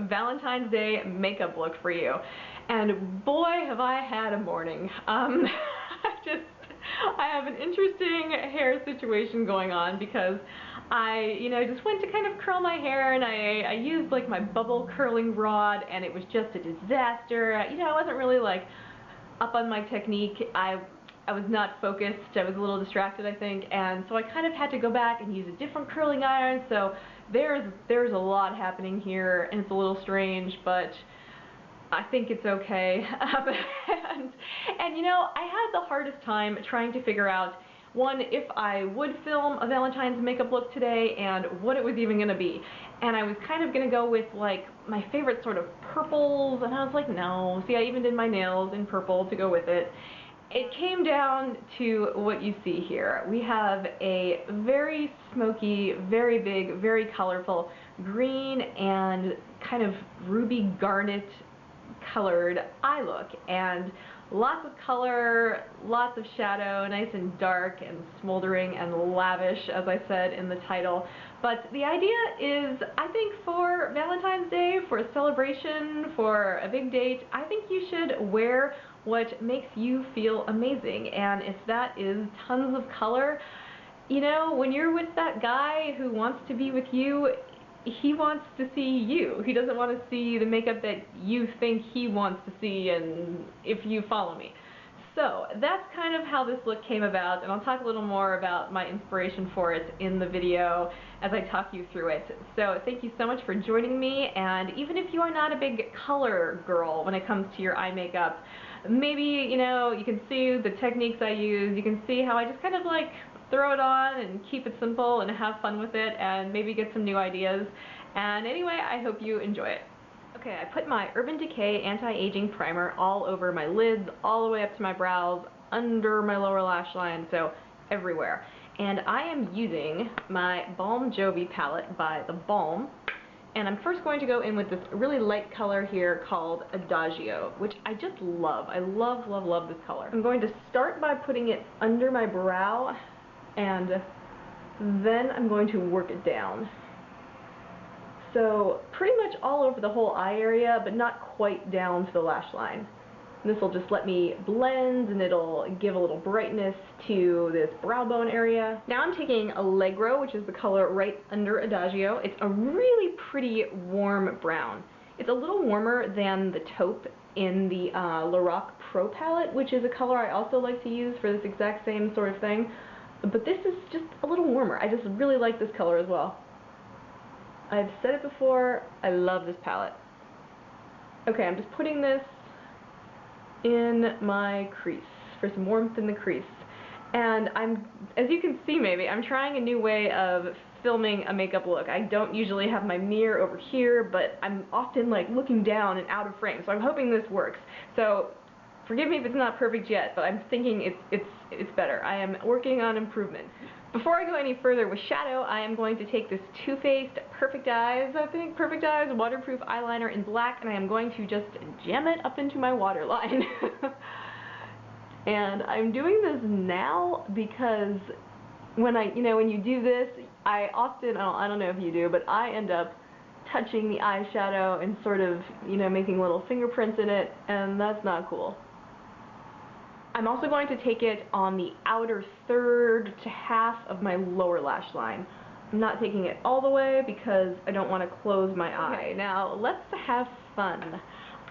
Valentine's Day makeup look for you. And boy, have I had a morning. I have an interesting hair situation going on because I, just went to kind of curl my hair, and I used like my bubble curling rod, and it was just a disaster. I wasn't really like up on my technique. I was not focused. I was a little distracted, I think, and so I kind of had to go back and use a different curling iron. So there's a lot happening here, and it's a little strange, but I think it's okay. And I had the hardest time trying to figure out, one, if I would film a Valentine's makeup look today and what it was even going to be. And I was kind of going to go with like my favorite sort of purples, and I was like, no. See, I even did my nails in purple to go with it. It came down to what you see here. We have a very smoky, very big, very colorful green and kind of ruby garnet colored eye look, and lots of color, lots of shadow, nice and dark and smoldering and lavish, as I said in the title. But the idea is, I think for Valentine's Day, for a celebration, for a big date, I think you should wear what makes you feel amazing. And if that is tons of color, when you're with that guy who wants to be with you, he wants to see you. He doesn't want to see the makeup that you think he wants to see, and if you follow me. So that's kind of how this look came about, and I'll talk a little more about my inspiration for it in the video as I talk you through it. So thank you so much for joining me, and even if you are not a big color girl when it comes to your eye makeup, maybe, you can see the techniques I use, you can see how I just kind of like throw it on and keep it simple and have fun with it and maybe get some new ideas. And anyway, I hope you enjoy it. Okay, I put my Urban Decay Anti-Aging Primer all over my lids, all the way up to my brows, under my lower lash line, so everywhere. And I am using my Balm Jovi palette by The Balm. And I'm first going to go in with this really light color here called Adagio, which I just love. I love, love, love this color. I'm going to start by putting it under my brow, and then I'm going to work it down. So pretty much all over the whole eye area, but not quite down to the lash line. This will just let me blend, and it'll give a little brightness to this brow bone area. Now I'm taking Allegro, which is the color right under Adagio. It's a really pretty warm brown. It's a little warmer than the taupe in the Lorac Pro palette, which is a color I also like to use for this exact same sort of thing. But this is just a little warmer. I just really like this color as well. I've said it before, I love this palette. Okay, I'm just putting this in my crease for some warmth in the crease. And as you can see maybe, I'm trying a new way of filming a makeup look. I don't usually have my mirror over here, but I'm often like looking down and out of frame, so I'm hoping this works. So forgive me if it's not perfect yet, but I'm thinking it's better. I am working on improvement. Before I go any further with shadow, I am going to take this Too Faced Perfect Eyes, I think, Perfect Eyes waterproof eyeliner in black, and I am going to just jam it up into my waterline. And I'm doing this now because when when you do this, I often, I don't know if you do, but I end up touching the eyeshadow and sort of, making little fingerprints in it, and that's not cool. I'm also going to take it on the outer third to half of my lower lash line. I'm not taking it all the way because I don't want to close my eye. Okay, now let's have fun.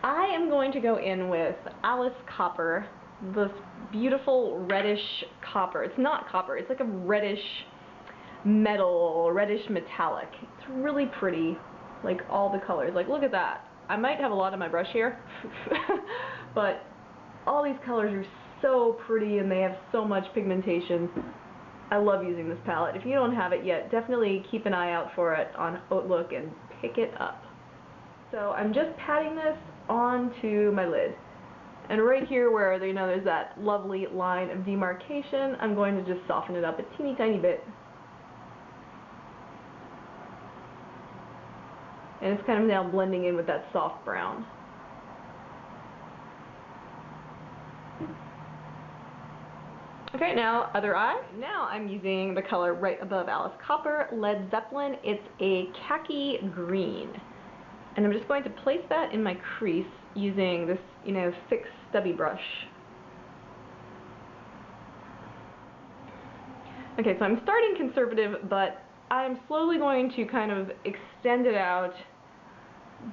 I am going to go in with Alice Copper, this beautiful reddish copper. It's not copper, it's like a reddish metal, reddish metallic. It's really pretty, like all the colors. Like, look at that. I might have a lot on my brush here, but all these colors are so pretty and they have so much pigmentation. I love using this palette. If you don't have it yet, definitely keep an eye out for it on Outlook and pick it up. So I'm just patting this onto my lid. And right here where there's that lovely line of demarcation, I'm going to just soften it up a teeny tiny bit. And it's kind of now blending in with that soft brown. Okay, now other eye. Now I'm using the color right above Alice Copper, Led Zeppelin. It's a khaki green. And I'm just going to place that in my crease using this, thick stubby brush. Okay, so I'm starting conservative, but I'm slowly going to kind of extend it out,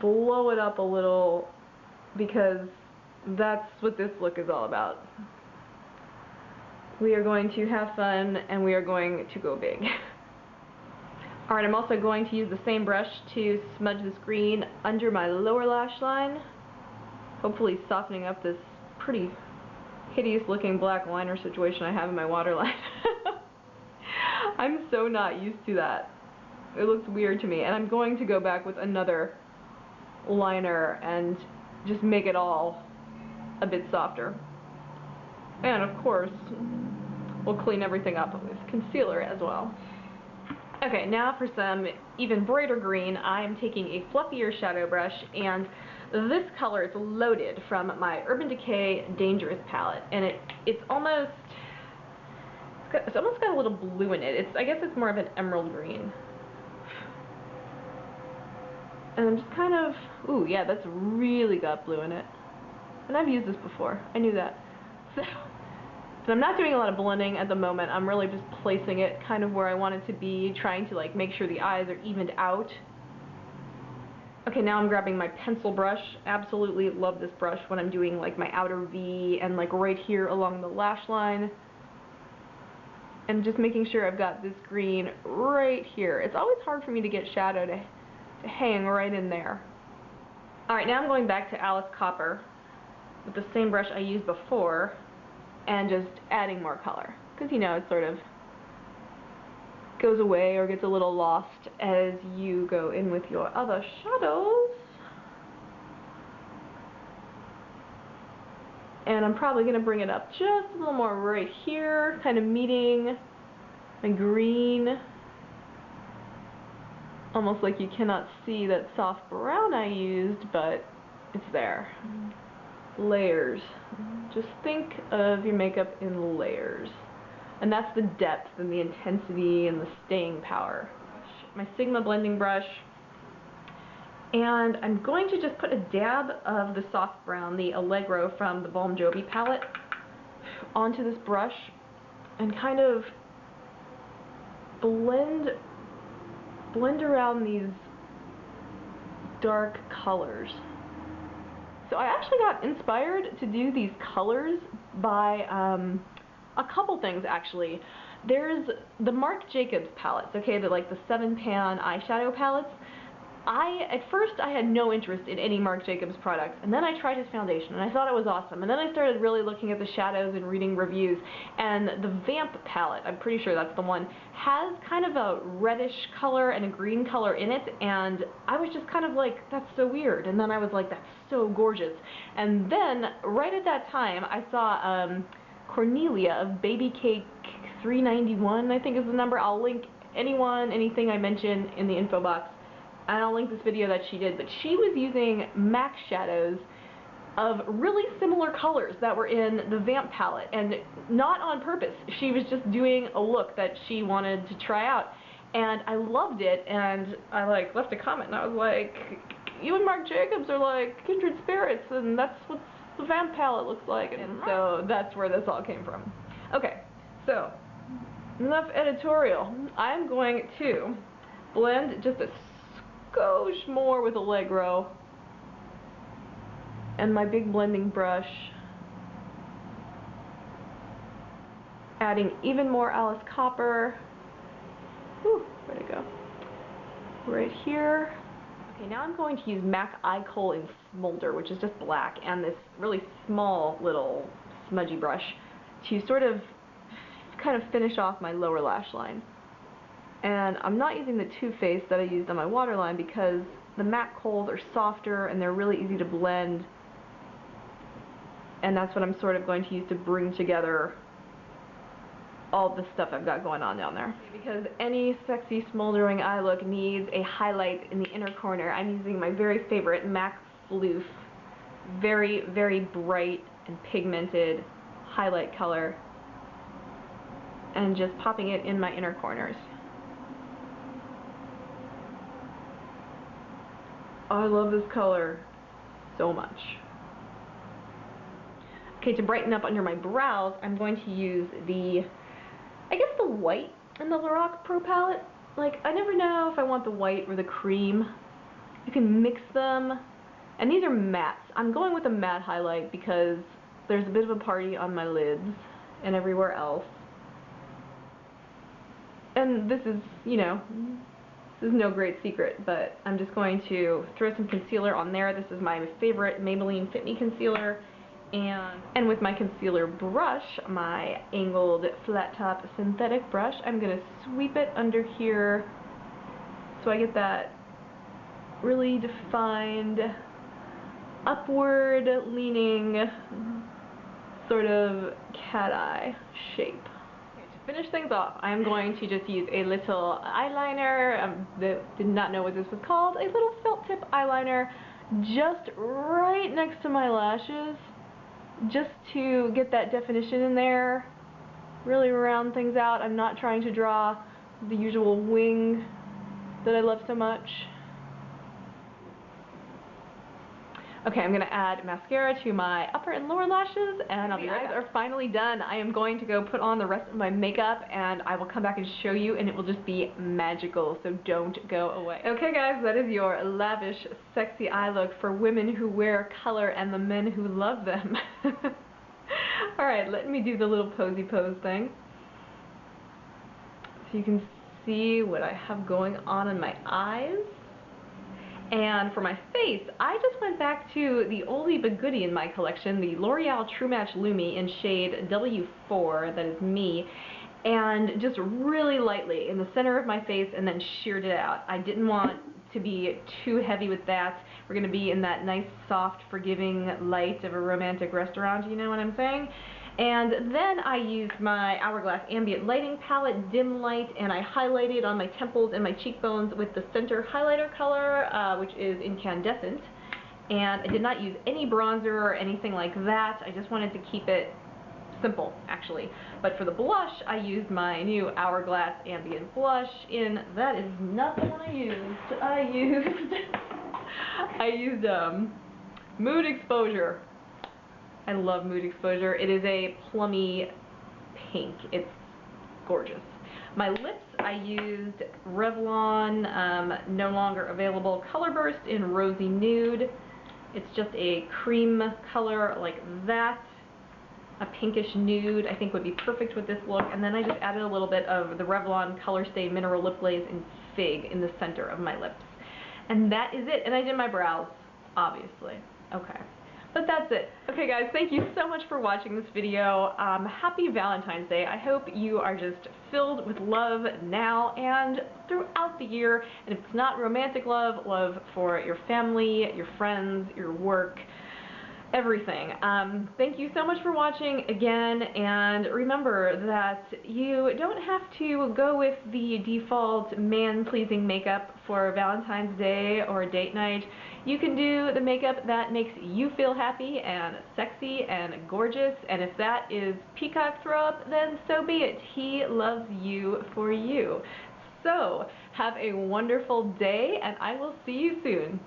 blow it up a little, because that's what this look is all about. We are going to have fun, and we are going to go big. Alright, I'm also going to use the same brush to smudge this green under my lower lash line, hopefully softening up this pretty hideous looking black liner situation I have in my waterline. I'm so not used to that. It looks weird to me, and I'm going to go back with another liner and just make it all a bit softer. And of course, we'll clean everything up with concealer as well. Okay, now for some even brighter green, I'm taking a fluffier shadow brush, and this color is Loaded from my Urban Decay Dangerous palette, and it's almost got a little blue in it. I guess it's more of an emerald green. And I'm just kind of, ooh, yeah, that's really got blue in it. And I've used this before. I knew that. So I'm not doing a lot of blending at the moment. I'm really just placing it kind of where I want it to be, trying to like make sure the eyes are evened out. Okay, now I'm grabbing my pencil brush. Absolutely love this brush when I'm doing like my outer V and like right here along the lash line. And just making sure I've got this green right here. It's always hard for me to get shadow to hang right in there. Alright, now I'm going back to Alice Copper with the same brush I used before, and just adding more color, because it sort of goes away or gets a little lost as you go in with your other shadows. And I'm probably going to bring it up just a little more right here, kind of meeting my green, almost like you cannot see that soft brown I used, but it's there. Layers. Just think of your makeup in layers. And that's the depth and the intensity and the staying power. My Sigma blending brush. And I'm going to just put a dab of the soft brown, the Allegro from the Balm Jovi palette, onto this brush and kind of blend around these dark colors. So I actually got inspired to do these colors by a couple things actually. There's the Marc Jacobs palettes, okay, the 7-pan eyeshadow palettes. At first I had no interest in any Marc Jacobs products, and then I tried his foundation and I thought it was awesome, and then I started really looking at the shadows and reading reviews, and the Vamp palette, I'm pretty sure that's the one, has kind of a reddish color and a green color in it, and I was just kind of like, that's so weird, and then I was like, that's so gorgeous. And then right at that time I saw Cornelia of Baby Cake 391, I think is the number. I'll link anything I mention in the info box. And I'll link this video that she did, but she was using MAC shadows of really similar colors that were in the Vamp palette, and not on purpose. She was just doing a look that she wanted to try out, and I loved it, and I left a comment, and I was like, you and Marc Jacobs are like kindred spirits, and that's what the Vamp palette looks like, and so that's where this all came from. Okay, so enough editorial. I'm going to blend just a skosh more with Allegro and my big blending brush, adding even more Alice Copper. Whew, where'd it go? Right here. Okay, now I'm going to use MAC Eye Kohl in Smolder, which is just black, and this really small little smudgy brush to sort of kind of finish off my lower lash line. And I'm not using the Too Faced that I used on my waterline because the MAC Kohls are softer and they're really easy to blend, and that's what I'm sort of going to use to bring together all the stuff I've got going on down there. Because any sexy smoldering eye look needs a highlight in the inner corner, I'm using my very favorite MAC Floof, very, very bright and pigmented highlight color, and just popping it in my inner corners. Oh, I love this color so much. Okay, to brighten up under my brows, I'm going to use the white in the Lorac Pro Palette. Like, I never know if I want the white or the cream. You can mix them. And these are mattes. I'm going with a matte highlight because there's a bit of a party on my lids and everywhere else. And this is, you know, this is no great secret, but I'm just going to throw some concealer on there. This is my favorite Maybelline Fit Me concealer. And with my concealer brush, my angled flat top synthetic brush, I'm going to sweep it under here so I get that really defined, upward leaning sort of cat eye shape. Okay, to finish things off, I'm going to just use a little eyeliner, did not know what this was called, a little felt tip eyeliner just right next to my lashes, just to get that definition in there, really round things out. I'm not trying to draw the usual wing that I love so much. Okay, I'm going to add mascara to my upper and lower lashes, and I'll be right back. The eyes are finally done. I am going to go put on the rest of my makeup, and I will come back and show you, and it will just be magical, so don't go away. Okay guys, that is your lavish, sexy eye look for women who wear color and the men who love them. Alright, let me do the little posy pose thing. So you can see what I have going on in my eyes. And for my face, I just went back to the oldie but goodie in my collection, the L'Oreal True Match Lumi in shade W4, that is me, and just really lightly in the center of my face and then sheared it out. I didn't want to be too heavy with that. We're going to be in that nice, soft, forgiving light of a romantic restaurant, you know what I'm saying? And then I used my Hourglass Ambient Lighting Palette, Dim Light, and I highlighted on my temples and my cheekbones with the center highlighter color, which is Incandescent. And I did not use any bronzer or anything like that. I just wanted to keep it simple, actually. But for the blush, I used my new Hourglass Ambient Blush in, that is not the one I used. I used Mood Exposure. I love Mood Exposure. It is a plummy pink. It's gorgeous. My lips, I used Revlon No Longer Available Color Burst in Rosy Nude. It's just a cream color like that. A pinkish nude I think would be perfect with this look. And then I just added a little bit of the Revlon Color Stay Mineral Lip Glaze in Fig in the center of my lips. And that is it. And I did my brows, obviously. Okay. But that's it. Okay guys, thank you so much for watching this video. Happy Valentine's Day. I hope you are just filled with love now and throughout the year. And if it's not romantic love, love for your family, your friends, your work, everything. Thank you so much for watching again, and remember that you don't have to go with the default man-pleasing makeup for Valentine's Day or date night. You can do the makeup that makes you feel happy and sexy and gorgeous, and if that is peacock throw up, then so be it. He loves you for you. So, have a wonderful day, and I will see you soon.